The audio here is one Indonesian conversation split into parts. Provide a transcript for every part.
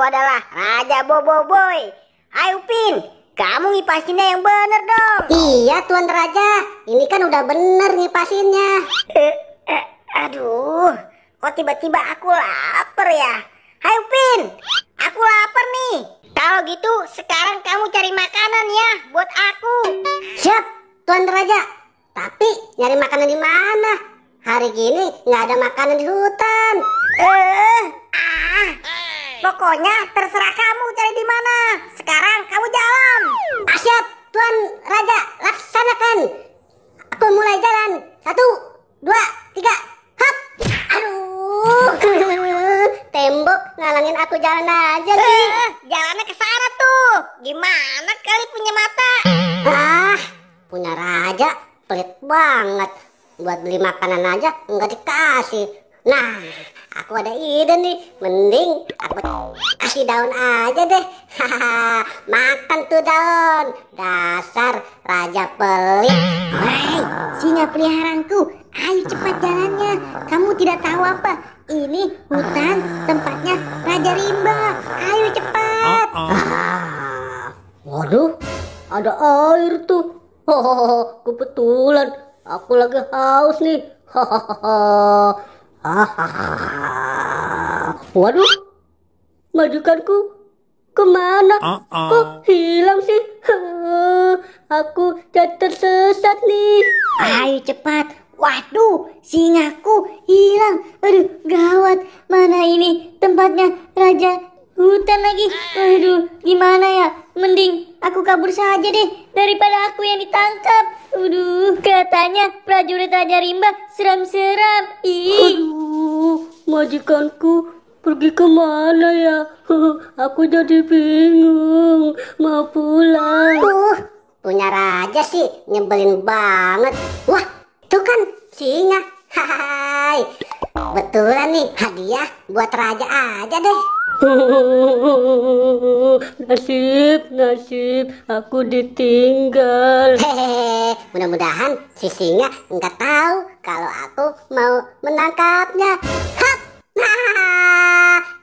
adalah Raja Boboiboy. Ayo Upin, kamu ngipasinnya yang bener dong. Iya Tuan Raja, ini kan udah bener ngipasinnya. Aduh, kok tiba-tiba aku lapar ya. Hai Upin, aku lapar nih. Kalau gitu sekarang kamu cari makanan ya buat aku. Siap Tuan Raja, tapi nyari makanan di mana? Hari gini nggak ada makanan di hutan. Pokoknya terserah kamu cari di mana. Sekarang kamu jalan. Siap Tuan Raja, laksanakan. Aku mulai jalan. 1, 2, 3, hop. Aduh, tembok ngalangin aku jalan aja sih. Jalannya ke sana tuh. Gimana kali punya mata? Punya raja pelit banget. Buat beli makanan aja nggak dikasih. Nah, aku ada ide nih. Mending aku kasih daun aja deh. Makan tuh daun. Dasar raja pelit. Hei, singa peliharaanku, ayo cepat jalannya. Kamu tidak tahu apa? Ini hutan tempatnya Raja Rimba. Ayo cepat. Waduh, ada air tuh. Kebetulan aku lagi haus nih. Waduh, majikanku kemana? Kok hilang sih? Aku jadi tersesat nih. Ayo cepat. Waduh, singaku hilang. Aduh, gawat. Mana ini tempatnya Raja Hutan lagi. Aduh, gimana ya? Mending aku kabur saja deh daripada aku yang ditangkap. Aduh, katanya prajurit Raja Rimba seram-seram. Aduh, majikanku pergi kemana ya? Aku jadi bingung. Mau pulang. Punya raja sih nyebelin banget. Wah, itu kan singa. Hai, betulan nih hadiah buat raja aja deh. Nasib, aku ditinggal. Hehehe, mudah-mudahan si singa nggak tahu kalau aku mau menangkapnya. Hap,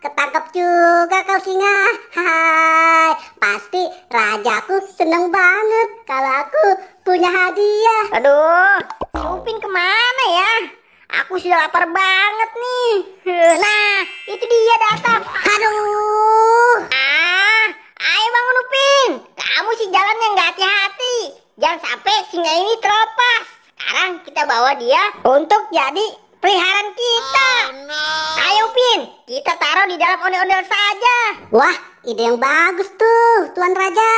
ketangkep juga kau singa. Hai, pasti rajaku seneng banget kalau aku punya hadiah. Aduh, si Upin kemana ya? Aku sudah lapar banget nih. Nah, itu dia datang. Aduh. Ayo bangun Upin. Kamu sih jalannya nggak hati-hati. Jangan sampai singa ini terlepas. Sekarang kita bawa dia untuk jadi peliharaan kita. Ayo Upin, kita taruh di dalam ondel-ondel saja. Wah, ide yang bagus tuh, Tuan Raja.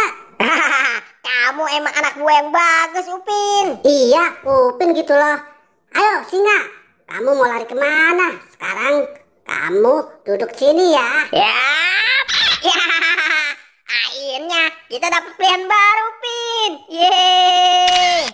Kamu emang anak buah yang bagus Upin. Iya, Upin gitu loh. Ayo singa, kamu mau lari kemana? Sekarang kamu duduk sini ya. Ya, akhirnya kita dapat pilihan baru, Pin. Yeay.